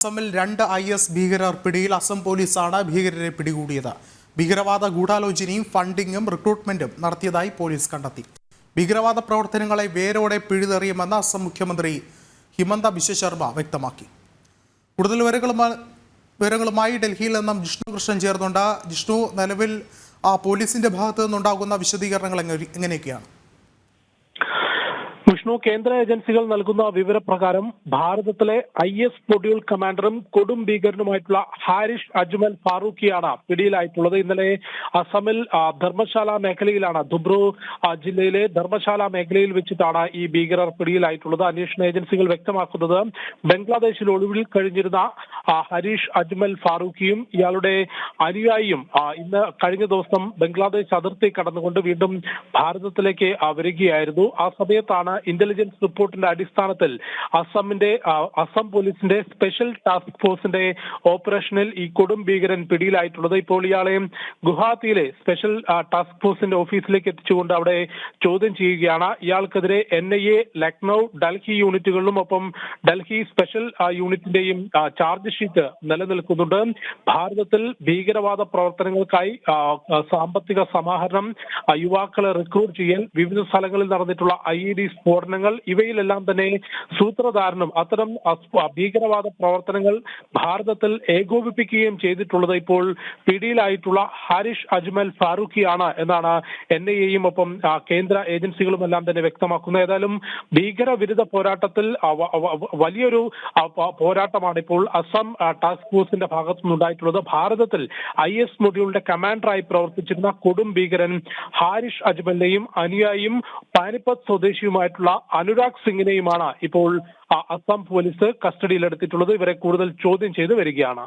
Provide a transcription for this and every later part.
അസമിൽ 2 IS ഭീകരർ പിടിയിൽ. അസം പോലീസാണ് ഭീകരരെ പിടികൂടിയത്. ഭീകരവാദ ഗൂഢാലോചനയും ഫണ്ടിങ്ങും റിക്രൂട്ട്മെന്റും നടത്തിയതായി പോലീസ് കണ്ടെത്തി. ഭീകരവാദ പ്രവർത്തനങ്ങളെ വേരോടെ പിഴുതെറിയുമെന്ന് അസം മുഖ്യമന്ത്രി ഹിമന്ത ബിശ്വ ശർമ്മ വ്യക്തമാക്കി. കൂടുതൽ വിവരങ്ങളുമായി ഡൽഹിയിൽ നിന്നും ജിഷ്ണു കൃഷ്ണൻ ചേർന്നുണ്ട്. ജിഷ്ണു, നിലവിൽ പോലീസിന്റെ ഭാഗത്തു നിന്നുണ്ടാകുന്ന വിശദീകരണങ്ങൾ എങ്ങനെയൊക്കെയാണ്? വിഷ്ണു, കേന്ദ്ര ഏജൻസികൾ നൽകുന്ന വിവരപ്രകാരം ഭാരതത്തിലെ IS മൊഡ്യൂൾ കമാൻഡറും കൊടും ഭീകരനുമായിട്ടുള്ള ഹാരിഷ് അജ്മൽ ഫാറൂഖിയാണ് പിടിയിലായിട്ടുള്ളത്. ഇന്നലെ അസമിൽ ധർമ്മശാല മേഖലയിലാണ്, ധുബ്രു ജില്ലയിലെ ധർമ്മശാല മേഖലയിൽ വെച്ചിട്ടാണ് ഈ ഭീകരർ പിടിയിലായിട്ടുള്ളത്. അന്വേഷണ ഏജൻസികൾ വ്യക്തമാക്കുന്നത് ബംഗ്ലാദേശിൽ ഒളിവിൽ കഴിഞ്ഞിരുന്ന ഹരീഷ് അജ്മൽ ഫാറൂഖിയും ഇയാളുടെ അനുയായിയും കഴിഞ്ഞ ദിവസം ബംഗ്ലാദേശ് അതിർത്തി കടന്നുകൊണ്ട് വീണ്ടും ഭാരതത്തിലേക്ക് വരികയായിരുന്നു. ആ സമയത്താണ് ഇന്റലിജൻസ് റിപ്പോർട്ടിന്റെ അടിസ്ഥാനത്തിൽ അസം പോലീസിന്റെ സ്പെഷ്യൽ ടാസ്ക് ഫോഴ്സിന്റെ ഓപ്പറേഷനിൽ ഈ കൊടും ഭീകരൻ പിടിയിലായിട്ടുള്ളത്. ഇപ്പോൾ ഇയാളെ ഗുവാഹത്തിയിലെ സ്പെഷ്യൽ ടാസ്ക് ഫോഴ്സിന്റെ ഓഫീസിലേക്ക് എത്തിച്ചുകൊണ്ട് അവിടെ ചോദ്യം ചെയ്യുകയാണ്. ഇയാൾക്കെതിരെ NIA, ലക്നൌ, ഡൽഹി യൂണിറ്റുകളിലും ഒപ്പം ഡൽഹി സ്പെഷ്യൽ യൂണിറ്റിന്റെയും ചാർജ് ഷീറ്റ് നിലനിൽക്കുന്നുണ്ട്. ഭാരതത്തിൽ ഭീകരവാദ പ്രവർത്തനങ്ങൾക്കായി സാമ്പത്തിക സമാഹരണം, യുവാക്കളെ റിക്രൂട്ട് ചെയ്യൽ, വിവിധ സ്ഥലങ്ങളിൽ നടന്നിട്ടുള്ള IED സ്ഫോടനങ്ങൾ, ഇവയിലെല്ലാം തന്നെ സൂത്രധാരനും അത്തരം ഭീകരവാദ പ്രവർത്തനങ്ങൾ ഭാരതത്തിൽ ഏകോപിപ്പിക്കുകയും ചെയ്തിട്ടുള്ളത് ഇപ്പോൾ പിടിയിലായിട്ടുള്ള ഹാരിഷ് അജ്മൽ ഫാറൂഖിയാണ് എന്നാണ് NIAയും ഒപ്പം കേന്ദ്ര ഏജൻസികളും എല്ലാം തന്നെ വ്യക്തമാക്കുന്നത്. ഏതായാലും ഭീകരവിരുദ്ധ പോരാട്ടത്തിൽ വലിയൊരു പോരാട്ടമാണ് ഇപ്പോൾ അസം ടാസ്ക് ഫോഴ്സിന്റെ ഭാഗത്തു നിന്നുണ്ടായിട്ടുള്ളത്. ഭാരതത്തിൽ IS മൊഡ്യൂളിന്റെ കമാൻഡറായി പ്രവർത്തിച്ചിരുന്ന കൊടും ഭീകരൻ ഹാരിഷ് അജ്മലിനെയും അനുയായിയും പാനിപ്പത്ത് സ്വദേശിയുമായിട്ടുള്ള അനുരാഗ് സിംഗിനെയുമാണ് ഇപ്പോൾ അസം പോലീസ് കസ്റ്റഡിയിലെടുത്തിട്ടുള്ളത്. ഇവരെ കൂടുതൽ ചോദ്യം ചെയ്ത് വരികയാണ്.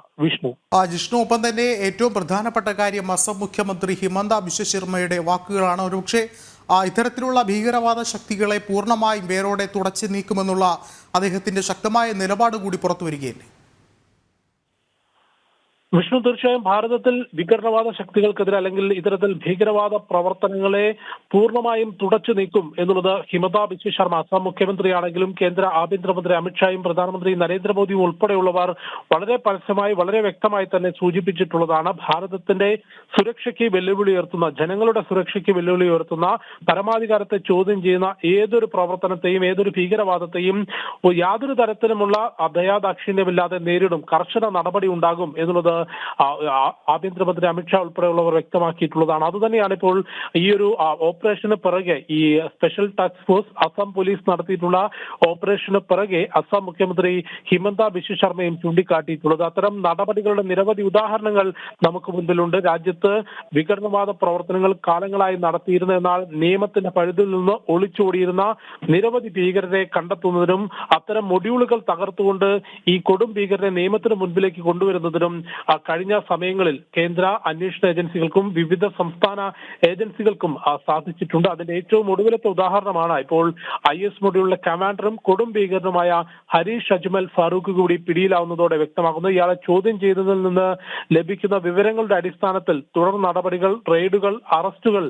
ജിഷ്ണു, ഒപ്പം തന്നെ ഏറ്റവും പ്രധാനപ്പെട്ട കാര്യം അസം മുഖ്യമന്ത്രി ഹിമന്ത ബിശ്വ ശർമ്മയുടെ വാക്കുകളാണ്. ഒരുപക്ഷെ ഇത്തരത്തിലുള്ള ഭീകരവാദ ശക്തികളെ പൂർണ്ണമായും വേരോടെ തുടച്ചു നീക്കുമെന്നുള്ള അദ്ദേഹത്തിന്റെ ശക്തമായ നിലപാട് കൂടി പുറത്തു വരികയല്ലേ? വിഷ്ണു, തീർച്ചയായും ഭാരതത്തിൽ വിഘടനവാദ ശക്തികൾക്കെതിരെ അല്ലെങ്കിൽ ഇത്തരത്തിൽ ഭീകരവാദ പ്രവർത്തനങ്ങളെ പൂർണ്ണമായും തുടച്ചു നീക്കും എന്നുള്ളത് ഹിമന്ത ബിശ്വ ശർമ്മ, അസം മുഖ്യമന്ത്രിയാണെങ്കിലും കേന്ദ്ര ആഭ്യന്തരമന്ത്രി അമിത്ഷായും പ്രധാനമന്ത്രി നരേന്ദ്രമോദിയും ഉൾപ്പെടെയുള്ളവർ വളരെ പരസ്യമായി വളരെ വ്യക്തമായി തന്നെ സൂചിപ്പിച്ചിട്ടുള്ളതാണ്. ഭാരതത്തിന്റെ സുരക്ഷയ്ക്ക് വെല്ലുവിളി ഉയർത്തുന്ന, ജനങ്ങളുടെ സുരക്ഷയ്ക്ക് വെല്ലുവിളി ഉയർത്തുന്ന, പരമാധികാരത്തെ ചോദ്യം ചെയ്യുന്ന ഏതൊരു പ്രവർത്തനത്തെയും ഏതൊരു ഭീകരവാദത്തെയും യാതൊരു തരത്തിലുമുള്ള ദയാദാക്ഷിണ്യമില്ലാതെ നേരിടും, കർശന നടപടി ഉണ്ടാകും എന്നുള്ളത് ആഭ്യന്തരമന്ത്രി അമിത്ഷാ ഉൾപ്പെടെയുള്ളവർ വ്യക്തമാക്കിയിട്ടുള്ളതാണ്. അതുതന്നെയാണ് ഇപ്പോൾ ഈ ഒരു ഓപ്പറേഷന് പിറകെ, ഈ special task force Assam police നടത്തിയിട്ടുള്ള ഓപ്പറേഷന് പിറകെ അസം മുഖ്യമന്ത്രി ഹിമന്ത ബിശ്വ ശർമ്മയും ചൂണ്ടിക്കാട്ടിയിട്ടുള്ളത്. അത്തരം നടപടികളുടെ നിരവധി ഉദാഹരണങ്ങൾ നമുക്ക് മുൻപിലുണ്ട്. രാജ്യത്ത് വിഘടനവാദ പ്രവർത്തനങ്ങൾ കാലങ്ങളായി നടത്തിയിരുന്ന, എന്നാൽ നിയമത്തിന്റെ പരിധിയിൽ നിന്ന് ഒളിച്ചോടിയിരുന്ന നിരവധി ഭീകരരെ കണ്ടെത്തുന്നതിനും അത്തരം മൊഡ്യൂളുകൾ തകർത്തുകൊണ്ട് ഈ കൊടും ഭീകരരെ നിയമത്തിന് മുൻപിലേക്ക് കൊണ്ടുവരുന്നതിനും കഴിഞ്ഞ സമയങ്ങളിൽ കേന്ദ്ര അന്വേഷണ ഏജൻസികൾക്കും വിവിധ സംസ്ഥാന ഏജൻസികൾക്കും സാധിച്ചിട്ടുണ്ട്. അതിന്റെ ഏറ്റവും ഒടുവിലത്തെ ഉദാഹരണമാണ് ഇപ്പോൾ IS മൊഡ്യൂളിലെ കമാൻഡറും കൊടും ഭീകരനുമായ ഹരീഷ് അജ്മൽ ഫാറൂഖ് കൂടി പിടിയിലാവുന്നതോടെ വ്യക്തമാക്കുന്നത്. ഇയാളെ ചോദ്യം ചെയ്തതിൽ നിന്ന് ലഭിക്കുന്ന വിവരങ്ങളുടെ അടിസ്ഥാനത്തിൽ തുടർ നടപടികൾ, റെയ്ഡുകൾ, അറസ്റ്റുകൾ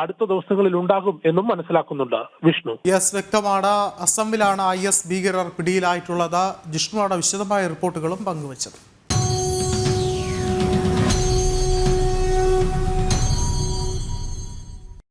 അടുത്ത ദിവസങ്ങളിൽ ഉണ്ടാകും എന്നും മനസ്സിലാക്കുന്നുണ്ട്. വിഷ്ണു, വ്യക്തമാണ്. അസമിലാണ് IS ഭീകരർ പിടിയിലായിട്ടുള്ളത്. ജിഷ്ണുവാണ് വിശദമായ റിപ്പോർട്ടുകളും പങ്കുവച്ചത്.